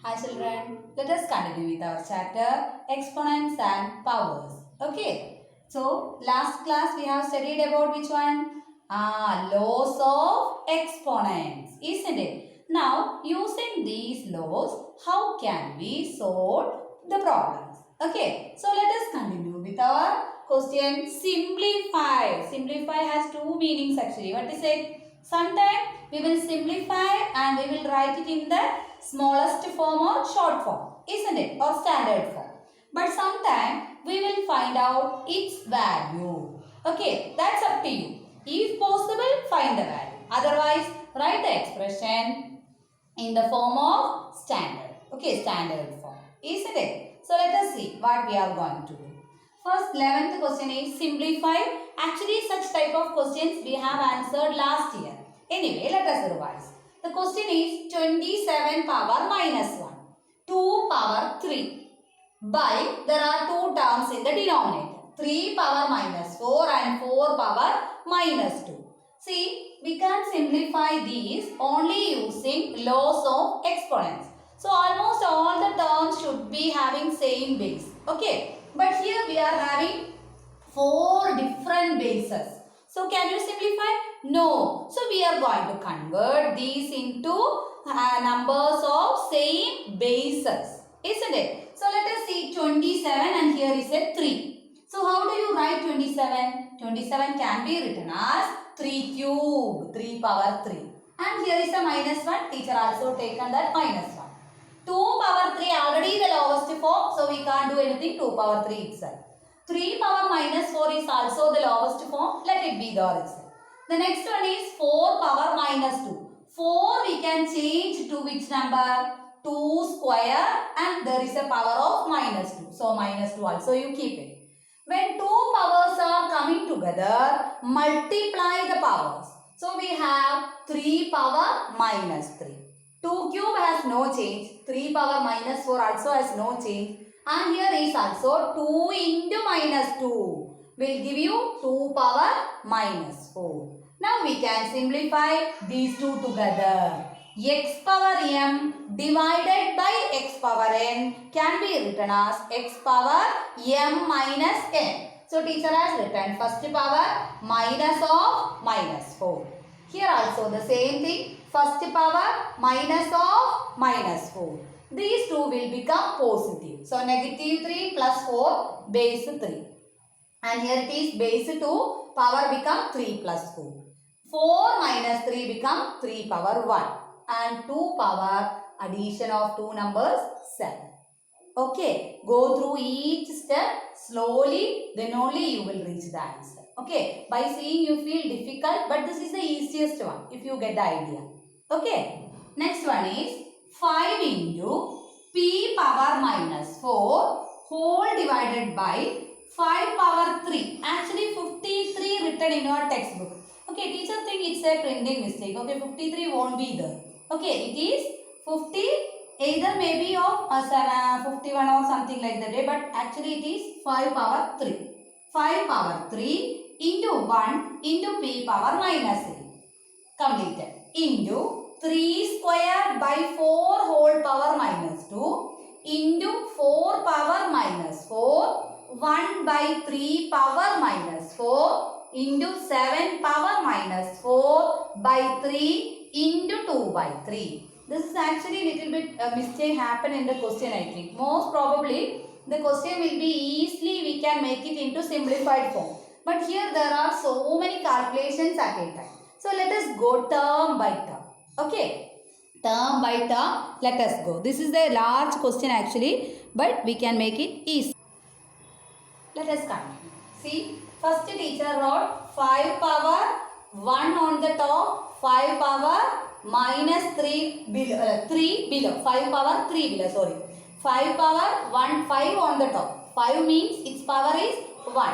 Hi children, let us continue with our chapter Exponents and Powers. Okay, so last class we have studied about which one? Laws of exponents, isn't it? Now using these laws, how can we solve the problems? Okay, so let us continue with our question simplify. Simplify has two meanings actually. What is it? Sometimes we will simplify and we will write it in the smallest form or short form, isn't it? Or standard form. But sometime we will find out its value. Okay, that's up to you. If possible, find the value. Otherwise, write the expression in the form of standard. Okay, standard form. Isn't it? So let us see what we are going to do. First, 11th question is simplify. Actually, such type of questions we have answered last year. Anyway, let us revise. The question is 27 power minus 1. 2 power 3. By, there are two terms in the denominator. 3 power minus 4 and 4 power minus 2. See, we can simplify these only using laws of exponents. So, almost all the terms should be having same base. Okay. But here we are having 4 different bases. So, can you simplify? No. So, we are going to convert these into numbers of same bases. Isn't it? So, let us see 27 and here is a 3. So, how do you write 27? 27 can be written as 3 cube, 3 power 3. And here is a minus 1. Teacher also taken that minus 1. 2 power 3 already the lowest form. So, we can't do anything 2 power 3 itself. 3 power minus 4 is also the lowest form. Let it be there itself. The next one is 4 power minus 2. 4 we can change to which number? 2 square and there is a power of minus 2. So, minus 2 also you keep it. When two powers are coming together, multiply the powers. So, we have 3 power minus 3. 2 cube has no change. 3 power minus 4 also has no change. And here is also 2 into minus 2 will give you 2 power minus 4. Now we can simplify these two together. X power m divided by x power n can be written as x power m minus n. So teacher has written first power minus of minus 4. Here also the same thing. First power minus of minus 4. These two will become positive. So, negative 3 plus 4 base 3. And here it is base 2 power become 3 plus 4. 4 minus 3 become 3 power 1. And 2 power addition of two numbers 7. Okay. Go through each step slowly. Then only you will reach the answer. Okay. By seeing you feel difficult. But this is the easiest one. If you get the idea. Okay. Next one is 5 into p power minus 4 whole divided by 5 power 3. Actually 53 written in your textbook. Okay, teacher think it's a printing mistake. Okay, 53 won't be there. Okay, it is 50 either maybe of 51 or something like that. But actually it is 5 power 3. 5 power 3 into 1 into p power minus 3. Completed. Into 3 square by 4 whole power minus 2 into 4 power minus 4 1 by 3 power minus 4 into 7 power minus 4 by 3 into 2 by 3. This is actually little bit mistake happen in the question I think. Most probably the question will be easily we can make it into simplified form. But here there are so many calculations at a time. So let us go term by term. Okay. Term by term, let us go. This is a large question actually, but we can make it easy. Let us continue. See, first teacher wrote 5 power 1 on the top, 5 power minus 3 below, 3 below, 5 power 3 below, sorry. 5 power 1, 5 on the top. 5 means its power is 1.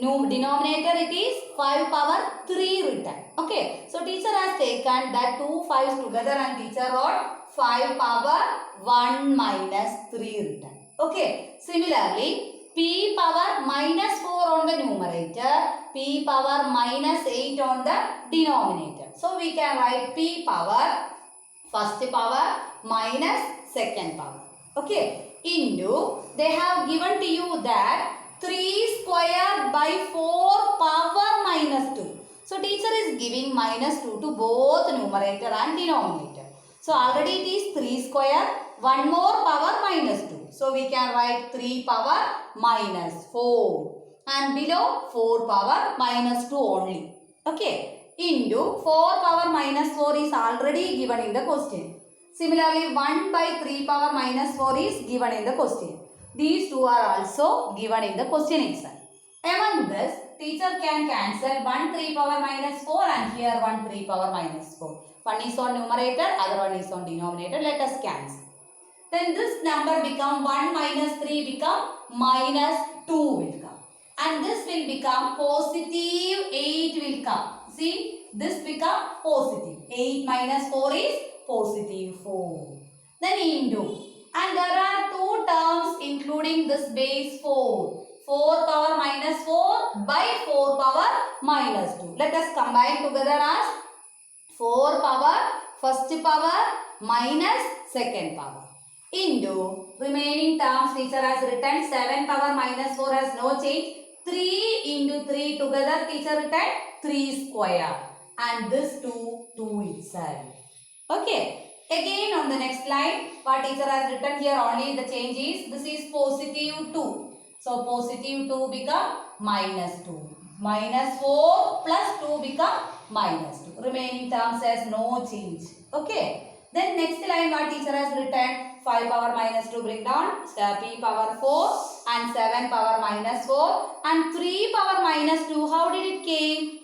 No denominator it is 5 power 3 written. Okay. So teacher has taken that two 5s together and teacher wrote 5 power 1 minus 3 written. Okay. Similarly, p power minus 4 on the numerator, p power minus 8 on the denominator. So we can write p power first power minus second power. Okay. Into, they have given to you that 3 square by 4 power minus 2. So teacher is giving minus 2 to both numerator and denominator. So already it is 3 square, one more power minus 2. So we can write 3 power minus 4. And below 4 power minus 2 only. Okay. Into 4 power minus 4 is already given in the question. Similarly, 1 by 3 power minus 4 is given in the question. These two are also given in the question itself. Among this, teacher can cancel 1 3 power minus 4 and here 1 3 power minus 4. One is on numerator, other one is on denominator. Let us cancel. Then this number become 1 minus 3 become minus 2 will come. And this will become positive 8 will come. See, this become positive. 8 minus 4 is positive 4. Then into. And there are two terms including this base 4. 4 power minus 4 by 4 power minus 2. Let us combine together as 4 power first power minus second power. Into remaining terms teacher has written 7 power minus 4 has no change. 3 into 3 together teacher written 3 square. And this 2 itself. Okay. Again on the next line, what teacher has written here only the change is, this is positive 2. So positive 2 become minus 2. Minus 4 plus 2 become minus 2. Remaining terms has no change. Okay. Then next line what teacher has written, 5 power minus 2 bring down, p power 4 and 7 power minus 4 and 3 power minus 2. How did it came?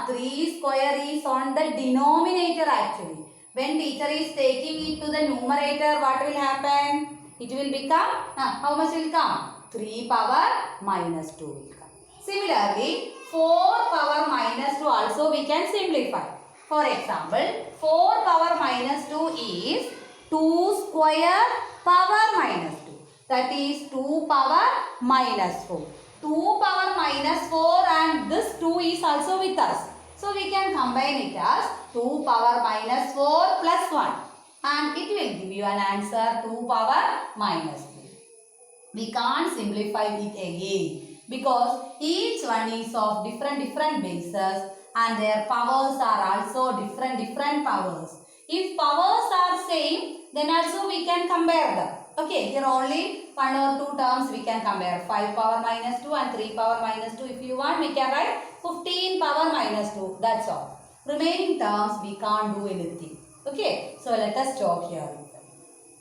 3 square is on the denominator actually. When teacher is taking it to the numerator, what will happen? It will become, how much will come? 3 power minus 2 will come. Similarly, 4 power minus 2 also we can simplify. For example, 4 power minus 2 is 2 square power minus 2. That is 2 power minus 4. 2 power minus 4 and this 2 is also with us. So we can combine it as 2 power minus 4 plus 1. And it will give you an answer 2 power minus 3. We can't simplify it again because each one is of different bases and their powers are also different powers. If powers are same, then also we can compare them. Okay, here only 1 or 2 terms we can compare. 5 power minus 2 and 3 power minus 2. If you want, we can write 15 power minus 2. That's all. Remaining terms, we can't do anything. Okay, so let us stop here.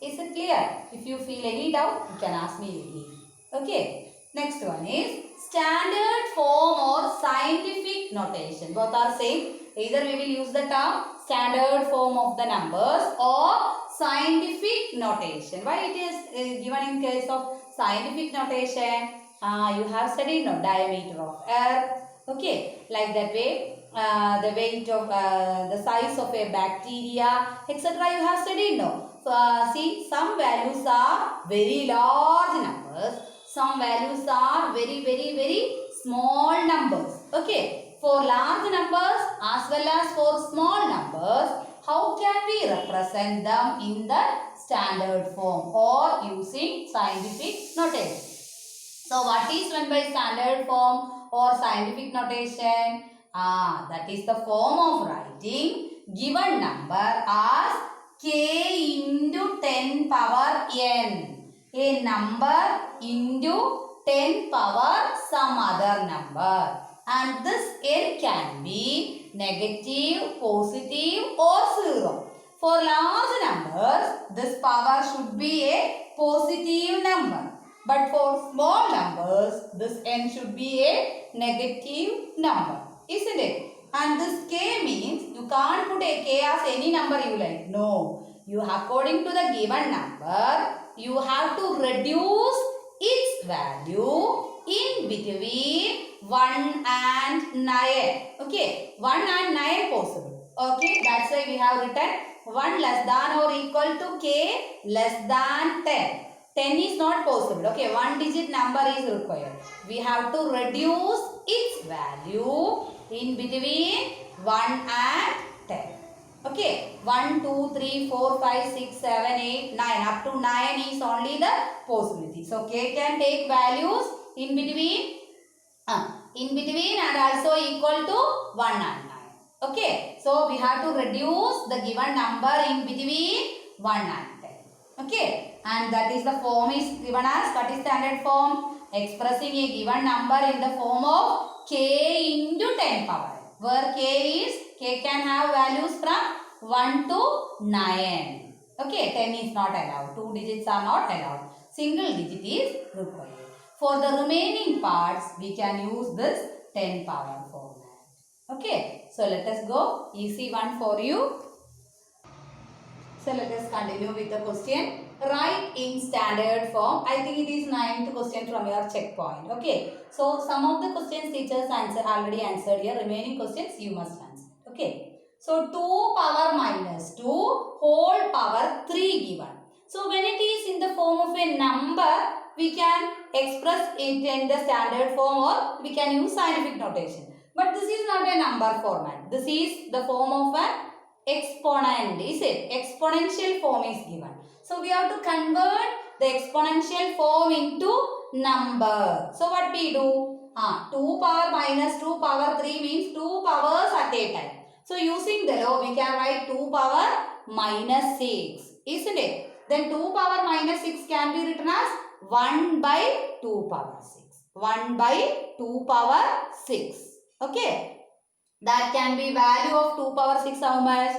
Is it clear? If you feel any doubt, you can ask me again. Okay, next one is standard form or scientific notation. Both are same. Either we will use the term standard form of the numbers or scientific notation. Why it is given in case of scientific notation? You have studied diameter of earth. Okay, like that way. The weight of the size of a bacteria, etc. You have studied see, some values are very large numbers. Some values are very small numbers. Okay. For large numbers as well as for small numbers, how can we represent them in the standard form or using scientific notation? So what is meant by standard form or scientific notation? That is the form of writing given number as k into 10 power n. A number into 10 power some other number. And this n can be negative, positive or 0. For large numbers, this power should be a positive number. But for small numbers, this n should be a negative number. Isn't it? And this k means you can't put a k as any number you like. No. You according to the given number, you have to reduce its value in between 1 and 9. Okay, 1 and 9 possible. Okay, that's why we have written 1 less than or equal to k less than 10. 10 is not possible. Okay, 1 digit number is required. We have to reduce its value in between 1 and 10. Okay, 1, 2, 3, 4, 5, 6, 7, 8, 9. Up to 9 is only the possibility. So k can take values in between and also equal to 1 and 9. Okay, so we have to reduce the given number in between 1 and 10. Okay, and that is the form is given as, what is standard form? Expressing a given number in the form of k into 10 power, where k can have values from 1 to 9. Okay, 10 is not allowed. 2 digits are not allowed. Single digit is required. For the remaining parts, we can use this 10 power format. Okay, so let us go. Easy one for you. So let us continue with the question. Write in standard form. I think it is 9th question from your checkpoint. Okay. So some of the questions teachers already answered here. Remaining questions you must answer. Okay. So 2 power minus 2 whole power 3 given. So when it is in the form of a number, we can express it in the standard form or we can use scientific notation. But this is not a number format. This is the form of an exponent, is it? Exponential form is given. So we have to convert the exponential form into number. So what we do? 2 power minus 2 power 3 means 2 powers at a time. So using the law, we can write 2 power minus 6, isn't it? Then 2 power minus 6 can be written as 1 by 2 power 6. 1 by 2 power 6. Okay. That can be value of 2 power 6 how much?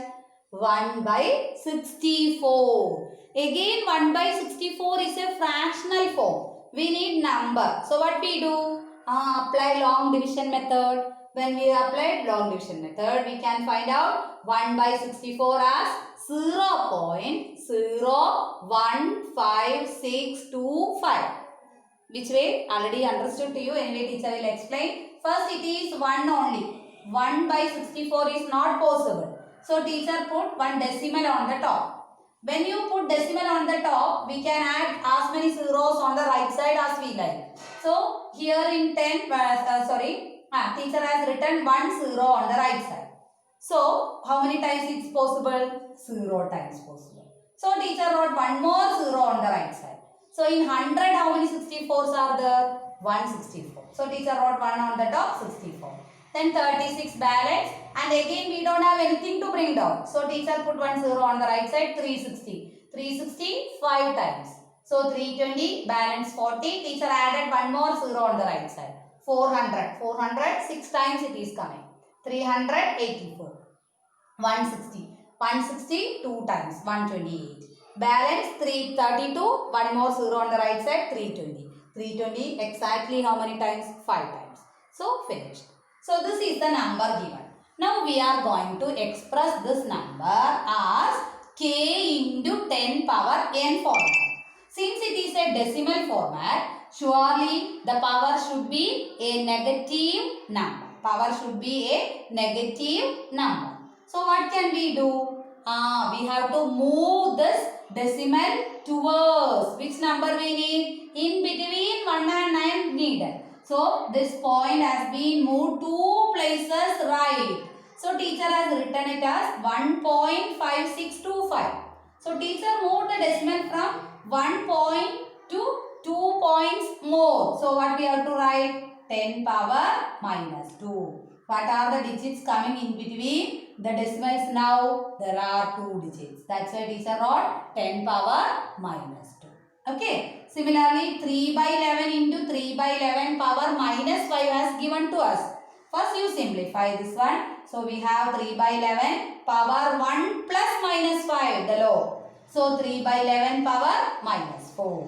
1 by 64. Again 1 by 64 is a fractional form. We need number. So what we do? Apply long division method. When we apply long division method, we can find out 1 by 64 as 0.0152625. Which way? Already understood to you. Anyway, teacher will explain. First it is 1 only. 1 by 64 is not possible. So teacher put one decimal on the top. When you put decimal on the top, we can add as many zeros on the right side as we like. So here in 10, teacher has written 1 0 on the right side. So how many times it's possible? 0 times possible. So teacher wrote one more 0 on the right side. So in 100, how many 64s are there? 164. So teacher wrote 1 on the top, 64. Then 36 balance, and again we don't have anything to bring down. So teacher put 1 0 on the right side, 360. 360 5 times. So 320 balance 40. Teacher added 1 more 0 on the right side. 400. 400 6 times it is coming. 384. 160. 160 2 times. 128. Balance 332. 1 more 0 on the right side. 320. 320 exactly how many times? 5 times. So finished. So this is the number given. Now we are going to express this number as k into 10 power n format. Since it is a decimal format, surely the power should be a negative number. Power should be a negative number. So what can we do? We have to move this decimal towards which number we need? In between 1 and 9 needed. So this point has been moved 2 places right. So teacher has written it as 1.5625. So teacher moved the decimal from 1 point to 2 points more. So what we have to write? 10 power minus 2. What are the digits coming in between the decimals now? There are 2 digits. That's why teacher wrote 10 power minus 2. Okay. Similarly, 3 by 11 into 3 by 11 power minus 5 has given to us. First you simplify this one. So we have 3 by 11 power 1 plus minus 5, the law. So 3 by 11 power minus 4.